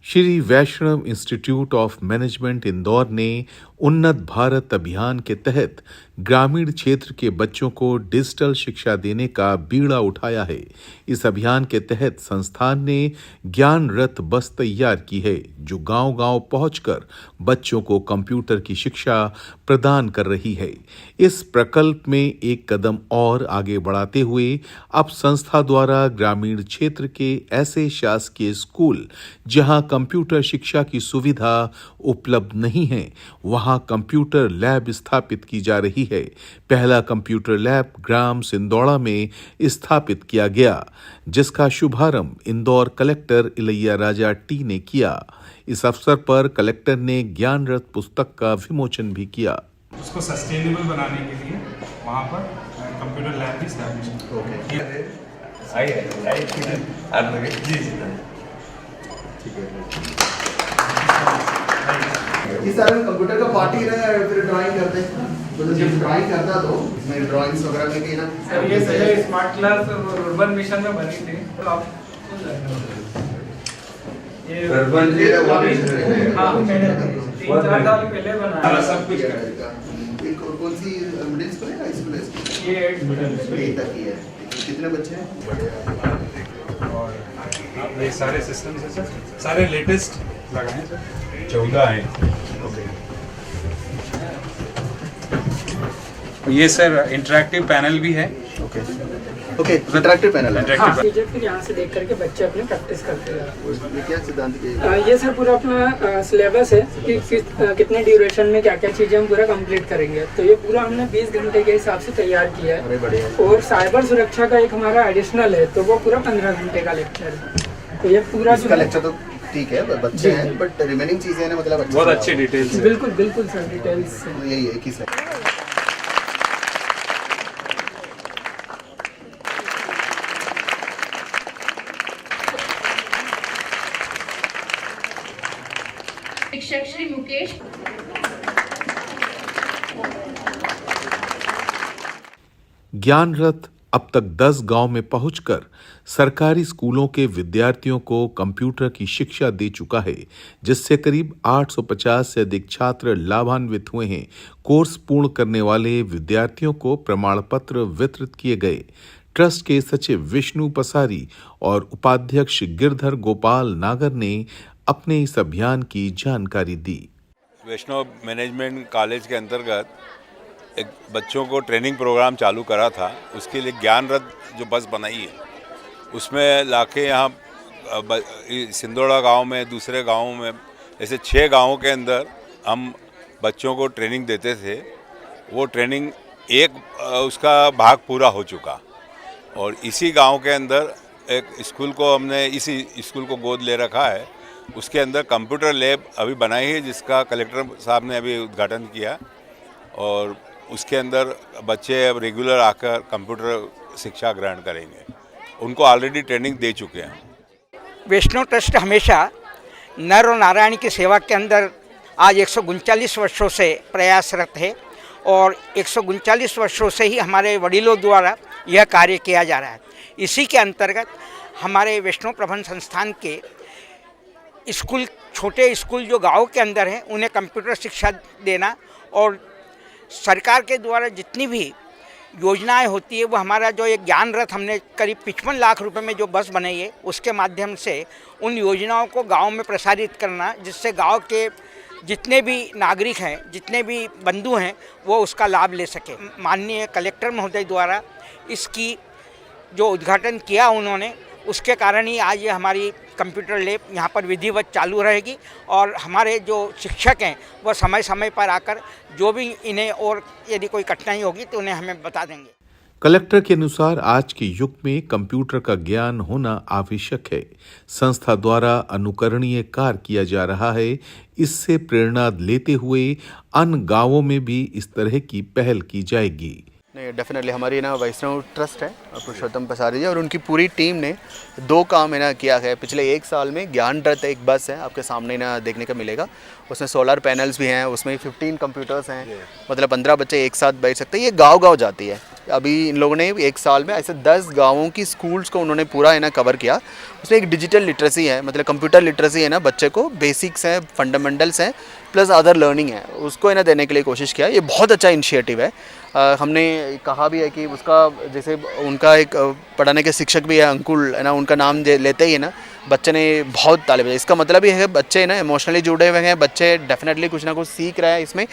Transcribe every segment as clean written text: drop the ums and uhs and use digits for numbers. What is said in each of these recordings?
Shri Vaishnav institute of management Indore ने उन्नत भारत अभियान के तहत ग्रामीण क्षेत्र के बच्चों को डिजिटल शिक्षा देने का बीड़ा उठाया है। इस अभियान के तहत संस्थान ने ज्ञान रथ बस तैयार की है, जो गांव-गांव पहुंचकर बच्चों को कंप्यूटर की शिक्षा प्रदान कर रही है। इस प्रकल्प में एक कदम और आगे बढ़ाते हुए अब संस्था द्वारा ग्रामीण क्षेत्र के ऐसे शासकीय स्कूल जहां कंप्यूटर शिक्षा की सुविधा उपलब्ध नहीं है, वहां कंप्यूटर लैब स्थापित की जा रही है। पहला कंप्यूटर लैब ग्राम सिंदौड़ा में स्थापित किया गया, जिसका शुभारंभ इंदौर कलेक्टर इलैया राजा टी ने किया। इस अवसर पर कलेक्टर ने ज्ञान रथ पुस्तक का विमोचन भी किया। उसको सस्टेनेबल बनाने के लिए वहाँ पर कंप्यूटर लैब भी स्टैब्लिश ओके इस तरह कंप्यूटर का पार्ट ही रहा है, फिर ड्राइंग करते हैं तो जब ड्राइंग करता तो मैं ड्राइंग्स वगैरह में की ना सर ये पहले स्मार्ट क्लास और अर्बन मिशन में बनी थी। तो आप ये अर्बन हाँ मैंने 3-4 साल पहले बनाया सब कुछ कौन सी मिडिल स्कूल है, हाई स्कूल है? ये 8 तक ही है। कितने बच्चे हैं? और ये सारे सिस्टम्स हैं सर, सारे लेटेस्ट लगाए हैं सर, 14 हैं। ये सर इंटरैक्टिव पैनल भी है। ओके इंटरैक्टिव पैनल है। हाँ टीचर फिर यहाँ से देख करके बच्चे अपने प्रैक्टिस करते हैं। उसमें क्या सिद्धांत के ये सर पूरा अपना सिलेबस है कि कितने ड्यूरेशन में क्या क्या चीज़ें हम पूरा कंप्लीट करेंगे। तो ये पूरा हमने 20 घंटे के हिसाब से तैयार किया है। अरे बढ़िया। और साइबर सुरक्षा का एक हमारा एडिशनल है, तो वो पूरा 15 घंटे का लेक्चर है। तो ये पूरा इसका लेक्चर तो ठीक है, बच्चे हैं, बट रिमेनिंग चीजें ना मतलब बहुत अच्छे डिटेल्स। बिल्कुल बिल्कुल सर डिटेल्स यही है किस शिक्षक श्री मुकेश। ज्ञान रथ अब तक 10 गांव में पहुंचकर सरकारी स्कूलों के विद्यार्थियों को कंप्यूटर की शिक्षा दे चुका है, जिससे करीब 850 से अधिक छात्र लाभान्वित हुए हैं। कोर्स पूर्ण करने वाले विद्यार्थियों को प्रमाण पत्र वितरित किए गए। ट्रस्ट के सचिव विष्णु पसारी और उपाध्यक्ष गिरधर गोपाल नागर ने अपने इस अभियान की जानकारी दी। वैष्णव मैनेजमेंट कॉलेज के अंतर्गत एक बच्चों को ट्रेनिंग प्रोग्राम चालू करा था। उसके लिए ज्ञान रथ जो बस बनाई है, उसमें लाके यहाँ सिंदौड़ा गांव में, दूसरे गांवों में, ऐसे 6 गांवों के अंदर हम बच्चों को ट्रेनिंग देते थे। वो ट्रेनिंग एक उसका भाग पूरा हो चुका और इसी गांव के अंदर एक स्कूल को हमने इसी स्कूल को गोद ले रखा है। उसके अंदर कंप्यूटर लैब अभी बनाई है, जिसका कलेक्टर साहब ने अभी उद्घाटन किया और उसके अंदर बच्चे अब रेगुलर आकर कंप्यूटर शिक्षा ग्रहण करेंगे। उनको ऑलरेडी ट्रेनिंग दे चुके हैं। वैष्णव ट्रस्ट हमेशा नर और नारायण की सेवा के अंदर आज 139 वर्षों से प्रयासरत है और 139 वर्षों से ही हमारे वडीलों द्वारा यह कार्य किया जा रहा है। इसी के अंतर्गत हमारे वैष्णव प्रबंध संस्थान के स्कूल, छोटे स्कूल जो गाँव के अंदर हैं, उन्हें कंप्यूटर शिक्षा देना और सरकार के द्वारा जितनी भी योजनाएं होती है, वो हमारा जो एक ज्ञान रथ हमने करीब 55 लाख रुपए में जो बस बनाई है, उसके माध्यम से उन योजनाओं को गांव में प्रसारित करना, जिससे गांव के जितने भी नागरिक हैं, जितने भी बंधु हैं, वो उसका लाभ ले सके। माननीय कलेक्टर महोदय द्वारा इसकी जो उद्घाटन किया उन्होंने, उसके कारण ही आज ये हमारी कंप्यूटर लैब यहाँ पर विधिवत चालू रहेगी और हमारे जो शिक्षक हैं वो समय समय पर आकर जो भी इन्हें और यदि कोई कठिनाई होगी तो उन्हें हमें बता देंगे। कलेक्टर के अनुसार आज के युग में कंप्यूटर का ज्ञान होना आवश्यक है। संस्था द्वारा अनुकरणीय कार्य किया जा रहा है। इससे प्रेरणा लेते हुए अन्य गांवों में भी इस तरह की पहल की जाएगी। नहीं, डेफिनेटली हमारी ना वैष्णव ट्रस्ट है पुरुषोत्तम पसारी जी और उनकी पूरी टीम ने 2 काम है ना किया है। पिछले 1 साल में ज्ञान रथ एक बस है, आपके सामने ना देखने का मिलेगा। उसमें सोलर पैनल्स भी हैं, उसमें 15 कंप्यूटर्स हैं, मतलब 15 बच्चे एक साथ बैठ सकते हैं। ये गांव-गांव जाती है। अभी इन लोगों ने एक साल में ऐसे 10 गांवों की स्कूल्स को उन्होंने पूरा है ना कवर किया। उसमें एक डिजिटल लिटरेसी है, मतलब कंप्यूटर लिटरेसी है ना, बच्चे को बेसिक्स हैं, फंडामेंटल्स हैं, प्लस अदर लर्निंग है, उसको है ना देने के लिए कोशिश किया। ये बहुत अच्छा इनिशिएटिव है। हमने कहा भी है कि उसका जैसे उनका एक पढ़ाने के शिक्षक भी है अंकुल है ना, उनका नाम लेते ही है ना बच्चे ने बहुत ताली बजाई। इसका मतलब ये है बच्चे ना इमोशनली जुड़े हुए हैं, बच्चे डेफिनेटली कुछ ना कुछ सीख रहे हैं इसमें।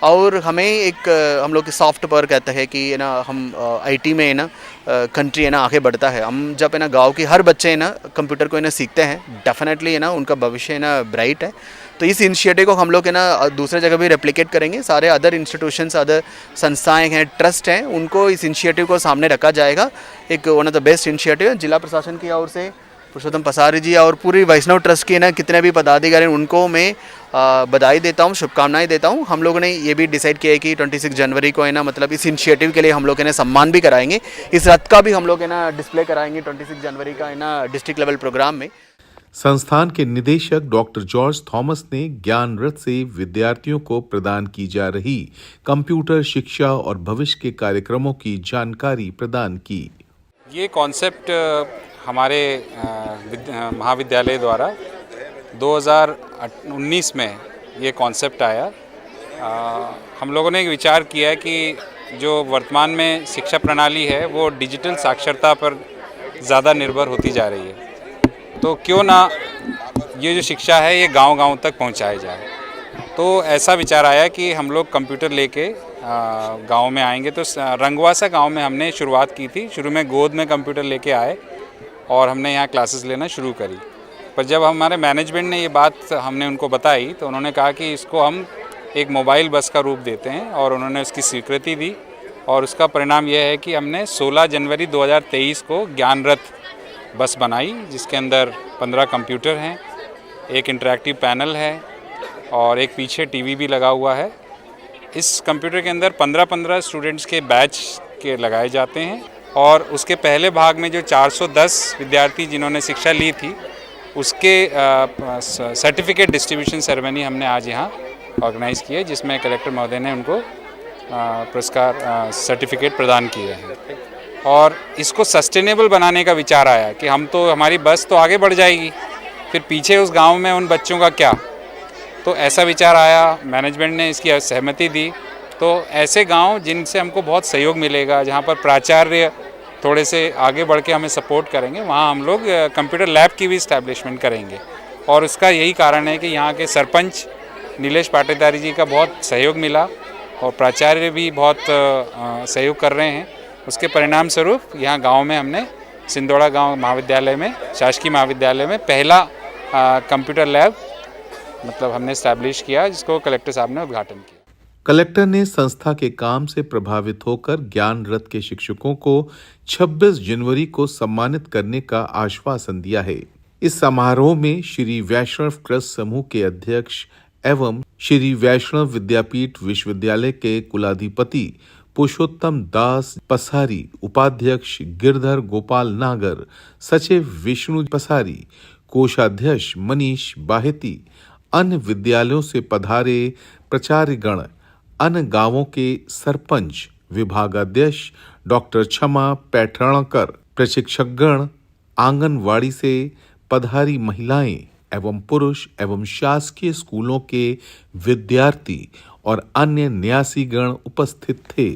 और हमें एक हम लोग सॉफ्ट पावर कहते हैं कि है ना हम आईटी में है ना कंट्री है ना आगे बढ़ता है। हम जब है ना गांव के हर बच्चे है ना कंप्यूटर को है ना सीखते हैं, डेफिनेटली है ना उनका भविष्य है ना ब्राइट है। तो इस इनिशिएटिव को हम लोग है ना दूसरे जगह भी रेप्लिकेट करेंगे। सारे अदर इंस्टीट्यूशंस, अदर संस्थाएं हैं, ट्रस्ट हैं, उनको इस इनिशिएटिव को सामने रखा जाएगा। एक one of the best initiative है। जिला प्रशासन की ओर से पुरुषोत्तम पसारी जी और पूरी वैष्णव ट्रस्ट के ना कितने भी पदाधिकारी हैं उनको मैं बधाई देता हूँ, शुभकामनाएं देता हूँ। हम लोगों ने ये भी डिसाइड किया है कि 26 जनवरी को है ना मतलब इस इनिशिएटिव के लिए हम लोग है ना सम्मान भी कराएंगे। इस रथ का भी हम लोग है ना डिस्प्ले कराएंगे 26 जनवरी का है ना डिस्ट्रिक्ट लेवल प्रोग्राम में। संस्थान के निदेशक डॉक्टर जॉर्ज थॉमस ने ज्ञान रथ से विद्यार्थियों को प्रदान की जा रही कंप्यूटर शिक्षा और भविष्य के कार्यक्रमों की जानकारी प्रदान की। ये कॉन्सेप्ट हमारे महाविद्यालय द्वारा 2019 में ये कॉन्सेप्ट आया। हम लोगों ने विचार किया कि जो वर्तमान में शिक्षा प्रणाली है वो डिजिटल साक्षरता पर ज़्यादा निर्भर होती जा रही है, तो क्यों ना ये जो शिक्षा है ये गांव-गांव तक पहुंचाई जाए। तो ऐसा विचार आया कि हम लोग कंप्यूटर लेके गांव में आएंगे। तो रंगवासा गांव में हमने शुरुआत की थी। शुरू में गोद में कंप्यूटर लेके आए और हमने यहाँ क्लासेस लेना शुरू करी। पर जब हमारे मैनेजमेंट ने ये बात हमने उनको बताई तो उन्होंने कहा कि इसको हम एक मोबाइल बस का रूप देते हैं, और उन्होंने उसकी स्वीकृति दी। और उसका परिणाम यह है कि हमने 16 जनवरी 2023 को ज्ञान रथ बस बनाई, जिसके अंदर 15 कंप्यूटर हैं, एक इंटरैक्टिव पैनल है और एक पीछे टीवी भी लगा हुआ है। इस कंप्यूटर के अंदर 15-15 स्टूडेंट्स के बैच के लगाए जाते हैं, और उसके पहले भाग में जो 410 विद्यार्थी जिन्होंने शिक्षा ली थी उसके सर्टिफिकेट डिस्ट्रीब्यूशन सेरेमनी हमने आज यहाँ ऑर्गेनाइज़ की है, जिसमें कलेक्टर महोदय ने उनको पुरस्कार सर्टिफिकेट प्रदान किए हैं। और इसको सस्टेनेबल बनाने का विचार आया कि हम तो हमारी बस तो आगे बढ़ जाएगी, फिर पीछे उस गांव में उन बच्चों का क्या। तो ऐसा विचार आया, मैनेजमेंट ने इसकी सहमति दी। तो ऐसे गांव जिनसे हमको बहुत सहयोग मिलेगा, जहां पर प्राचार्य थोड़े से आगे बढ़ के हमें सपोर्ट करेंगे, वहां हम लोग कंप्यूटर लैब की भी इस्टेब्लिशमेंट करेंगे। और उसका यही कारण है कि यहाँ के सरपंच नीलेश पाटीदारी जी का बहुत सहयोग मिला और प्राचार्य भी बहुत सहयोग कर रहे हैं। उसके परिणाम स्वरूप यहाँ गांव में हमने सिंदोड़ा गांव महाविद्यालय में, शासकीय महाविद्यालय में पहला कंप्यूटर लैब मतलब हमने इस्टेब्लिश किया, जिसको कलेक्टर साहब ने उद्घाटन किया। कलेक्टर ने संस्था के काम से प्रभावित होकर ज्ञान रथ के शिक्षकों को 26 जनवरी को सम्मानित करने का आश्वासन दिया है। इस समारोह में श्री वैष्णव ट्रस्ट समूह के अध्यक्ष एवं श्री वैष्णव विद्यापीठ विश्वविद्यालय के कुलाधिपति पुरुषोत्तम दास पसारी, उपाध्यक्ष गिरधर गोपाल नागर, सचिव विष्णु पसारी, कोषाध्यक्ष मनीष बाहेती, अन्य विद्यालयों से पधारे प्राचार्यगण, अन्य गांवों के सरपंच, विभागाध्यक्ष डॉक्टर क्षमा पैठणकर, प्रशिक्षकगण, आंगनवाड़ी से पधारी महिलाएं एवं पुरुष एवं शासकीय स्कूलों के विद्यार्थी और अन्य न्यासीगण उपस्थित थे।